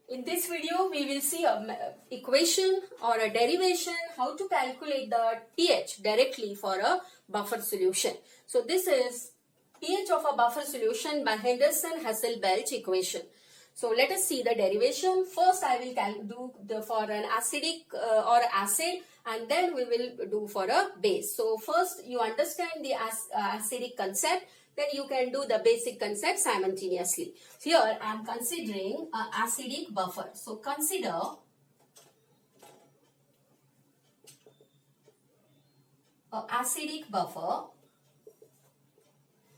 In this video, we will see a equation or a derivation how to calculate the pH directly for a buffer solution. So this is pH of a buffer solution by Henderson-Hasselbalch equation. So let us see the derivation. First, I will do for an acidic or acid, and then we will do for a base. So first, you understand the acidic concept. Then you can do the basic concept simultaneously. Here I am considering an acidic buffer. So consider an acidic buffer.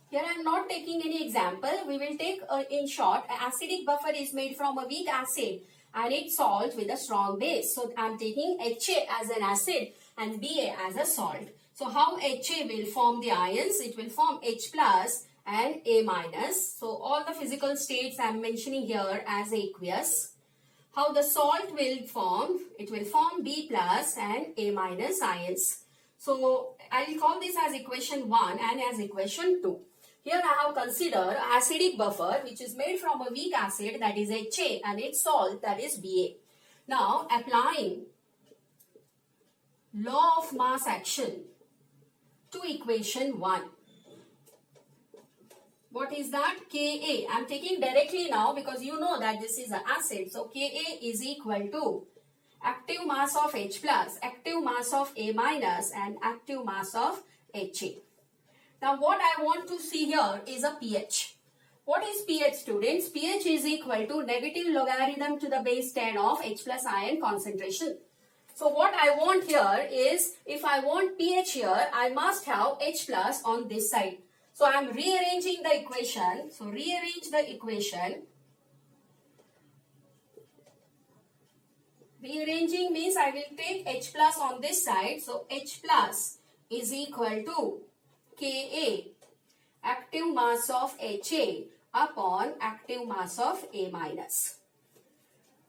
Here I am not taking any example. We will take in short, an acidic buffer is made from a weak acid and its salt with a strong base. So I am taking HA as an acid and BA as a salt. So how HA will form the ions? It will form H plus and A minus. So all the physical states I am mentioning here as aqueous. How the salt will form? It will form B plus and A minus ions. So I will call this as equation 1 and as equation 2. Here I have considered acidic buffer which is made from a weak acid, that is HA, and its salt, that is BA. Now applying law of mass action to equation 1. What is that? Ka. I am taking directly now because you know that this is an acid. So Ka is equal to active mass of H plus, active mass of A minus, and active mass of HA. Now what I want to see here is a pH. What is pH, students? pH is equal to negative logarithm to the base 10 of H plus ion concentration. So what I want here is, if I want pH here, I must have H plus on this side. So I am rearranging the equation. So rearrange the equation. Rearranging means I will take H plus on this side. So H plus is equal to Ka, active mass of HA upon active mass of A minus.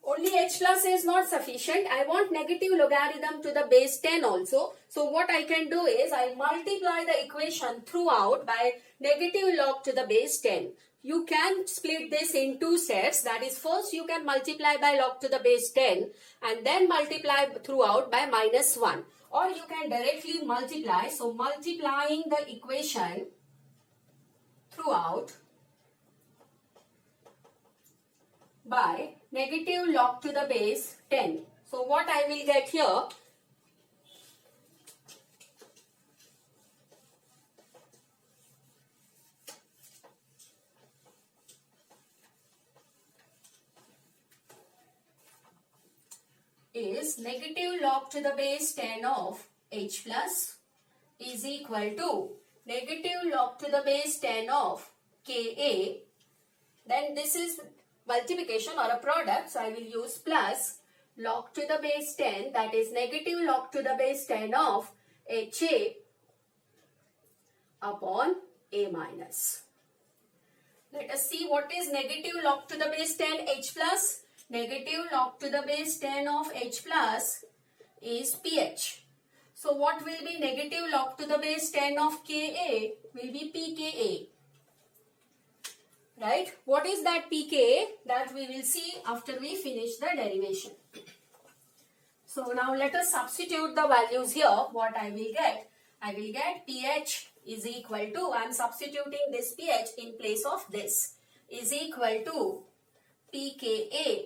Only H plus is not sufficient. I want negative logarithm to the base 10 also. So what I can do is I multiply the equation throughout by negative log to the base 10. You can split this in two steps. That is, first you can multiply by log to the base 10 and then multiply throughout by minus 1. Or you can directly multiply. So multiplying the equation throughout by negative log to the base 10. So what I will get here is negative log to the base 10 of H plus is equal to negative log to the base 10 of Ka. Then this is multiplication or a product, so I will use plus log to the base 10, that is negative log to the base 10 of HA upon A minus. Let us see what is negative log to the base 10 H plus. Negative log to the base 10 of H plus is pH. So what will be negative log to the base 10 of Ka? Will be pKa. Right? What is that pKa? That we will see after we finish the derivation. So now let us substitute the values here. What I will get? I will get pH is equal to, I am substituting this pH in place of this, is equal to pKa.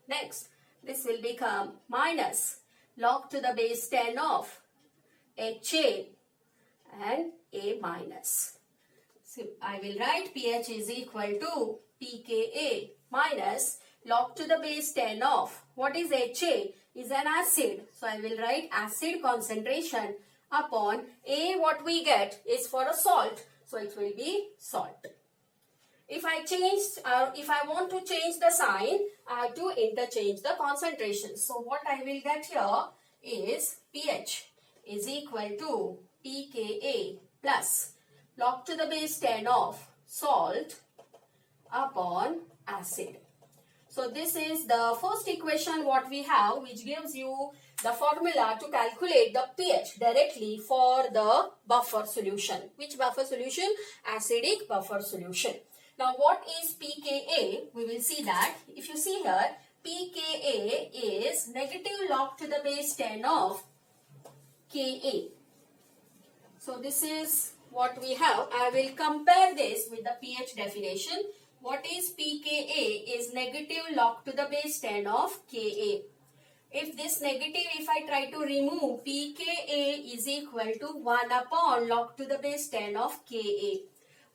Next, this will become minus log to the base 10 of HA and A minus. So I will write pH is equal to pKa minus log to the base 10 of, what is HA? Is an acid. So I will write acid concentration upon A, what we get is for a salt. So it will be salt. If I want to change the sign, I have to interchange the concentration. So what I will get here is pH is equal to pKa plus log to the base 10 of salt upon acid. So this is the first equation what we have, which gives you the formula to calculate the pH directly for the buffer solution. Which buffer solution? Acidic buffer solution. Now what is pKa? We will see that. If you see here, pKa is negative log to the base 10 of Ka. So this is what we have. I will compare this with the pH definition. What is pKa is negative log to the base 10 of Ka. If this negative, if I try to remove, pKa is equal to 1 upon log to the base 10 of Ka.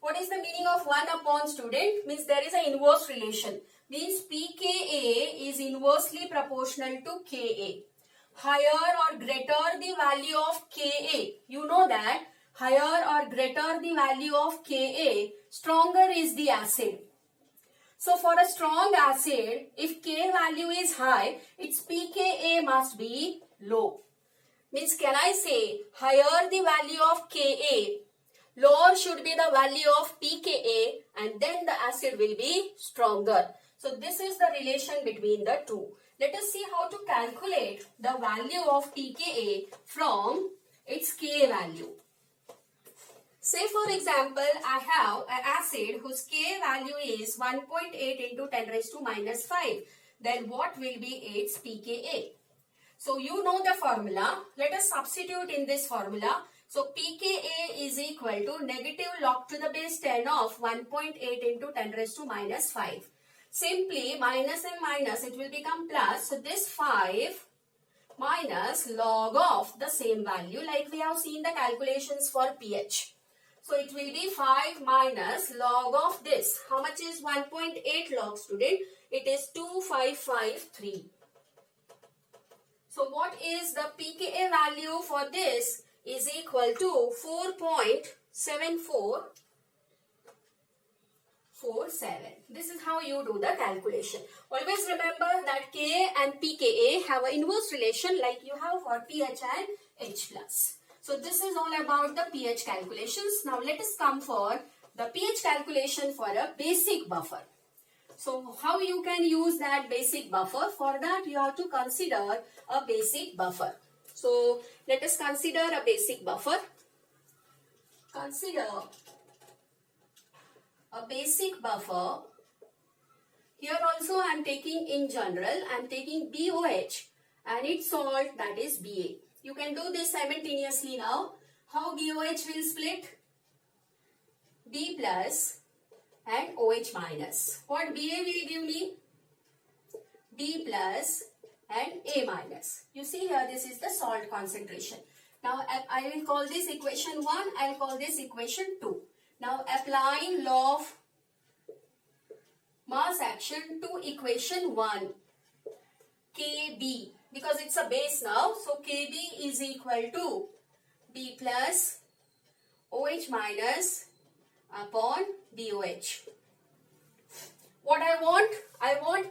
What is the meaning of 1 upon, student? Means there is an inverse relation. Means pKa is inversely proportional to Ka. Higher or greater the value of Ka, you know that higher or greater the value of Ka, stronger is the acid. So for a strong acid, if K value is high, its pKa must be low. Means can I say higher the value of Ka, lower should be the value of pKa, and then the acid will be stronger. So this is the relation between the two. Let us see how to calculate the value of pKa from its K value. Say for example, I have an acid whose K value is 1.8 into 10 raised to minus 5. Then what will be its pKa? So you know the formula. Let us substitute in this formula. So pKa is equal to negative log to the base 10 of 1.8 into 10 raised to minus 5. Simply minus and minus, it will become plus. So this 5 minus log of the same value, like we have seen the calculations for pH. So it will be 5 minus log of this. How much is 1.8 log, student? It is 2553. So what is the pKa value for this is equal to 4.7447. This is how you do the calculation. Always remember that Ka and pKa have an inverse relation like you have for pH and H+. So this is all about the pH calculations. Now let us come for the pH calculation for a basic buffer. So how you can use that basic buffer? For that you have to consider a basic buffer. So let us consider a basic buffer. Consider a basic buffer. Here also I am taking in general, I am taking BOH and its salt, that is Ba. You can do this simultaneously now. How BOH will split? B plus and OH minus. What Ba will give me? B plus and A minus. You see here, this is the salt concentration. Now I will call this equation 1, I will call this equation 2. Now applying law of mass action to equation 1, Kb, because it's a base now, so Kb is equal to B plus OH minus upon BOH. What I want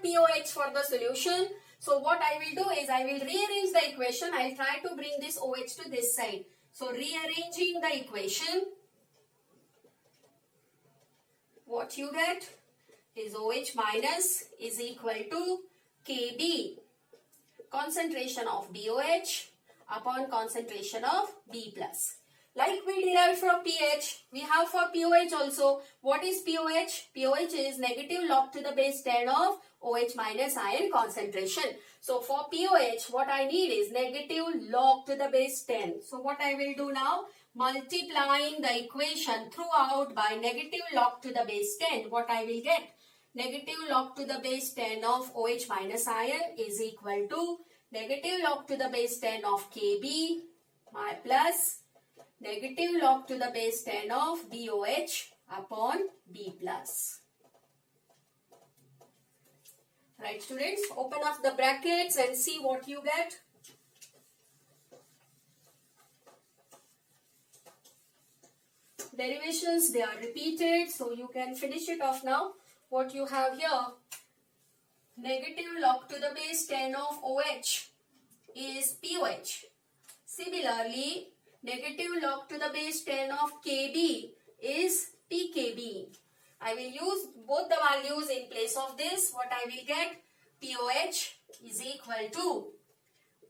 POH for the solution. So what I will do is I will rearrange the equation. I will try to bring this OH to this side. So rearranging the equation, what you get is OH minus is equal to Kb, concentration of BOH upon concentration of B plus. Like we derived from pH, we have for POH also. What is POH? POH is negative log to the base 10 of OH minus ion concentration. So for POH, what I need is negative log to the base 10. So what I will do now? Multiplying the equation throughout by negative log to the base 10. What I will get? Negative log to the base 10 of OH minus ion is equal to negative log to the base 10 of Kb plus negative log to the base 10 of BOH upon B plus. Right, students, open up the brackets and see what you get. Derivations, they are repeated, so you can finish it off now. What you have here, negative log to the base 10 of OH is POH. Similarly, negative log to the base 10 of Kb is pKb. I will use both the values in place of this. What I will get? POH is equal to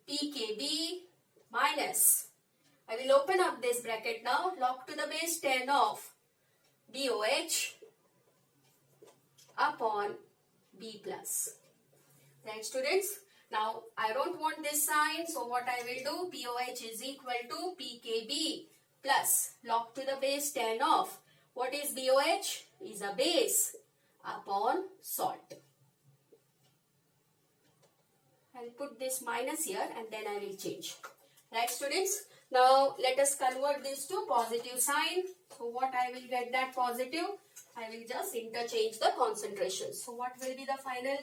pKb minus. I will open up this bracket now. Log to the base 10 of BOH upon B plus. Then Right, students? Now, I don't want this sign, so what I will do, POH is equal to PKB plus log to the base 10 of, what is BOH? Is a base upon salt. I'll put this minus here and then I will change. Right, students? Now, let us convert this to positive sign. So, what I will get that positive? I will just interchange the concentrations. So, what will be the final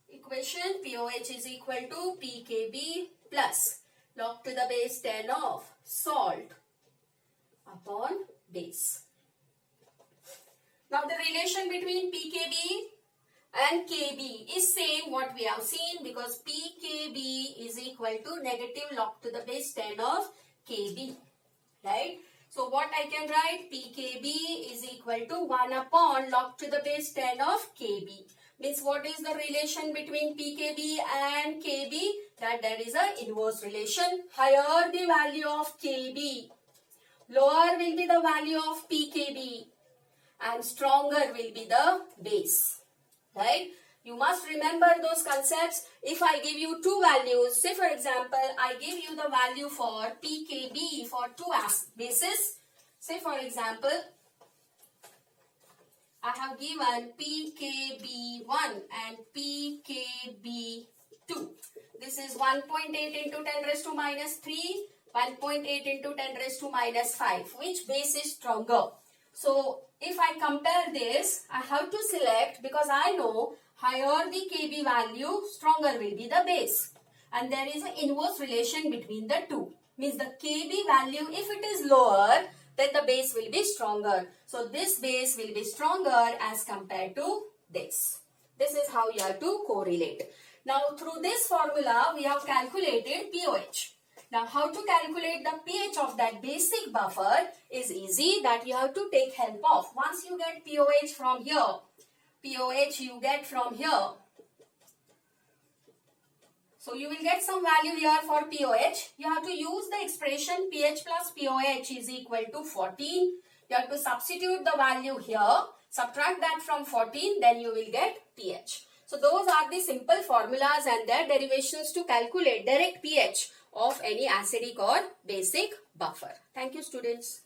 equation? POH is equal to PKB plus log to the base 10 of salt upon base. Now, the relation between PKB and KB is same what we have seen, because PKB is equal to negative log to the base 10 of KB, right? So, what I can write, PKB is equal to 1 upon log to the base 10 of KB. Means what is the relation between PKB and KB? That there is an inverse relation. Higher the value of KB, lower will be the value of PKB and stronger will be the base. Right? You must remember those concepts. If I give you two values, say for example, I give you the value for PKB for two bases. Say for example, I have given PKB1 and PKB2. This is 1.8 into 10 raised to minus 3, 1.8 into 10 raised to minus 5. Which base is stronger? So, if I compare this, I have to select, because I know higher the KB value, stronger will be the base. And there is an inverse relation between the two. Means the KB value, if it is lower, then the base will be stronger. So, this base will be stronger as compared to this. This is how you have to correlate. Now, through this formula, we have calculated POH. Now, how to calculate the pH of that basic buffer is easy, that you have to take help of. Once you get POH from here, POH you get from here. So, you will get some value here for POH. You have to use the expression pH plus POH is equal to 14. You have to substitute the value here, subtract that from 14, then you will get pH. So, those are the simple formulas and their derivations to calculate direct pH of any acidic or basic buffer. Thank you, students.